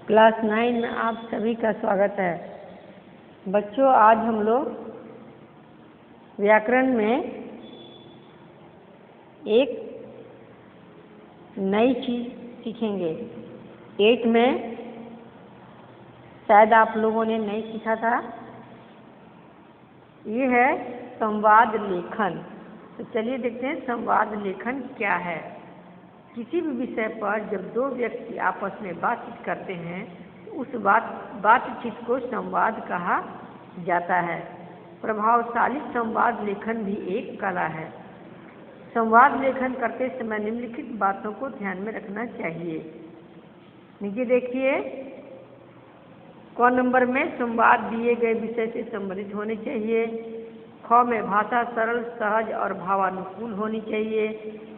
Class 9 में आप सभी का स्वागत है। बच्चों, आज हम लोग व्याकरण में एक नई चीज़ सीखेंगे। 8 में शायद आप लोगों ने नहीं सीखा था। ये है संवाद लेखन। तो चलिए देखते हैं संवाद लेखन क्या है। किसी भी विषय पर जब दो व्यक्ति आपस में बातचीत करते हैं तो उस बातचीत को संवाद कहा जाता है। प्रभावशाली संवाद लेखन भी एक कला है। संवाद लेखन करते समय निम्नलिखित बातों को ध्यान में रखना चाहिए। नीचे देखिए, क नंबर में संवाद दिए गए विषय से संबंधित होने चाहिए। ख में भाषा सरल, सहज और भावानुकूल होनी चाहिए।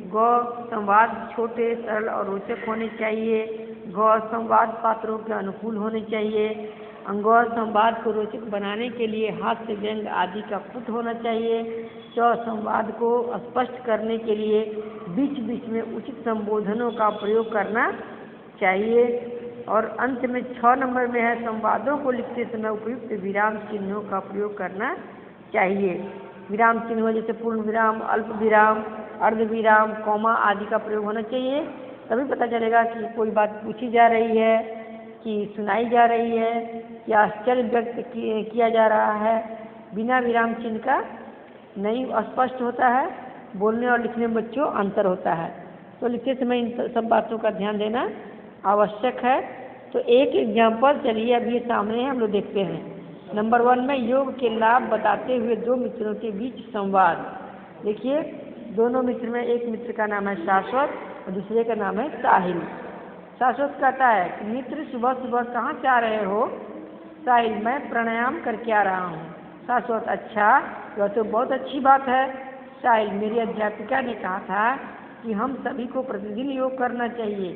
ग संवाद छोटे, सरल और रोचक होने चाहिए। घ संवाद पात्रों के अनुकूल होने चाहिए। अंग संवाद को रोचक बनाने के लिए हास्य, व्यंग आदि का पुट होना चाहिए। च संवाद को स्पष्ट करने के लिए बीच बीच में उचित संबोधनों का प्रयोग करना चाहिए। और अंत में 6 नंबर में है संवादों को लिखते समय उपयुक्त विराम चिन्हों का प्रयोग करना चाहिए। विराम चिन्हों जैसे पूर्ण विराम, अल्प विराम, अर्ध विराम, कॉमा आदि का प्रयोग होना चाहिए। तभी पता चलेगा कि कोई बात पूछी जा रही है, कि सुनाई जा रही है, या आश्चर्य व्यक्त किया जा रहा है। बिना विराम चिन्ह का नहीं स्पष्ट होता है। बोलने और लिखने में बच्चों अंतर होता है, तो लिखते समय इन सब बातों का ध्यान देना आवश्यक है। तो एक एग्जाम्पल चलिए अभी सामने हम लोग देखते हैं। नंबर 1 में योग के लाभ बताते हुए दो मित्रों के बीच संवाद। देखिए, दोनों मित्र में एक मित्र का नाम है शाश्वत और दूसरे का नाम है साहिल। शाश्वत कहता है कि मित्र सुबह सुबह कहाँ से आ रहे हो? साहिल, मैं प्राणायाम करके आ रहा हूँ। शाश्वत, अच्छा, यह तो बहुत अच्छी बात है। साहिल, मेरी अध्यापिका ने कहा था कि हम सभी को प्रतिदिन योग करना चाहिए।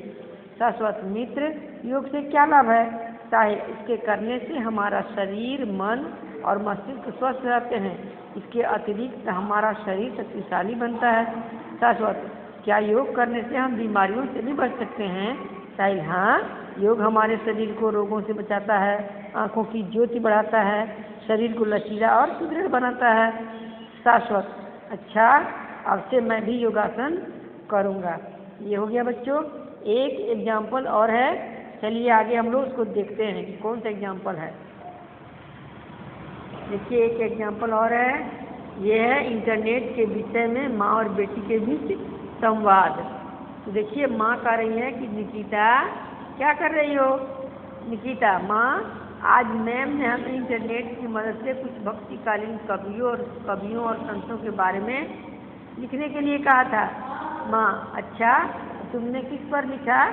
शाश्वत, मित्र, योग से क्या लाभ है? साहिल, इसके करने से हमारा शरीर, मन और मस्तिष्क स्वस्थ रहते हैं। इसके अतिरिक्त हमारा शरीर शक्तिशाली बनता है। शाश्वत, क्या योग करने से हम बीमारियों से भी बच सकते हैं? साहिल, हाँ, योग हमारे शरीर को रोगों से बचाता है, आँखों की ज्योति बढ़ाता है, शरीर को लचीला और सुदृढ़ बनाता है। शाश्वत, अच्छा, अब से मैं भी योगासन करूँगा। ये हो गया बच्चों। एक एग्जाम्पल और है, चलिए आगे हम लोग उसको देखते हैं कि कौन सा एग्जाम्पल है। देखिए, एक एग्जाम्पल और है। ये है इंटरनेट के विषय में माँ और बेटी के बीच संवाद। तो देखिए, माँ कह रही है कि निकिता, क्या कर रही हो? निकिता, माँ, आज मैम ने हमें इंटरनेट की मदद से कुछ भक्तिकालीन कवियों और संतों के बारे में लिखने के लिए कहा था। माँ, अच्छा, तुमने किस पर लिखा?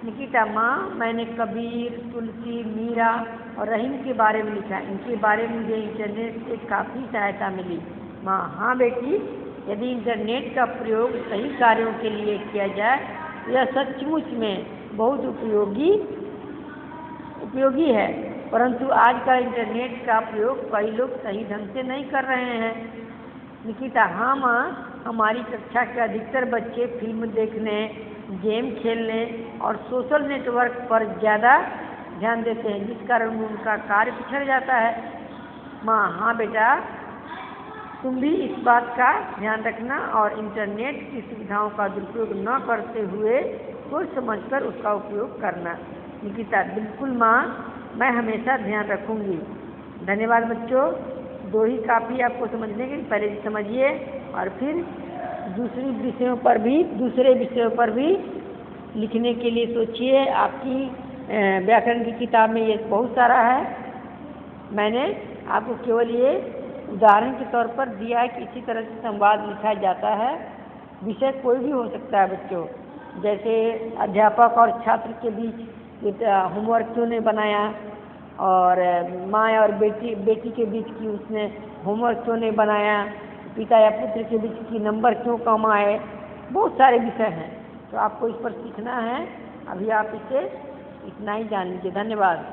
निकिता, माँ, मैंने कबीर, तुलसी, मीरा और रहीम के बारे में लिखा। इनके बारे में मुझे इंटरनेट से काफ़ी सहायता मिली। माँ, हाँ बेटी, यदि इंटरनेट का प्रयोग सही कार्यों के लिए किया जाए तो यह सचमुच में बहुत उपयोगी है, परंतु आज का इंटरनेट का प्रयोग कई लोग सही ढंग से नहीं कर रहे हैं। निकिता, हाँ माँ, हमारी कक्षा के अधिकतर बच्चे फिल्म देखने, गेम खेलने और सोशल नेटवर्क पर ज़्यादा ध्यान देते हैं, जिस कारण उनका कार्य पिछड़ जाता है। माँ, हाँ बेटा, तुम भी इस बात का ध्यान रखना और इंटरनेट की सुविधाओं का दुरुपयोग न करते हुए सोच समझकर उसका उपयोग करना। निकिता, बिल्कुल माँ, मैं हमेशा ध्यान रखूँगी। धन्यवाद बच्चों। 2 ही काफ़ी आपको समझने के, पहले समझिए और फिर दूसरे विषयों पर भी लिखने के लिए सोचिए। आपकी व्याकरण की किताब में ये बहुत सारा है। मैंने आपको केवल ये उदाहरण के तौर पर दिया है कि इसी तरह से संवाद लिखा जाता है। विषय कोई भी हो सकता है बच्चों, जैसे अध्यापक और छात्र के बीच होमवर्क क्यों नहीं बनाया, और माँ और बेटी के बीच की उसने होमवर्क क्यों नहीं बनाया, पिता या पुत्र के बीच की नंबर क्यों कम आए। बहुत सारे विषय हैं, तो आपको इस पर सीखना है। अभी आप इसे इतना ही जान लीजिए। धन्यवाद।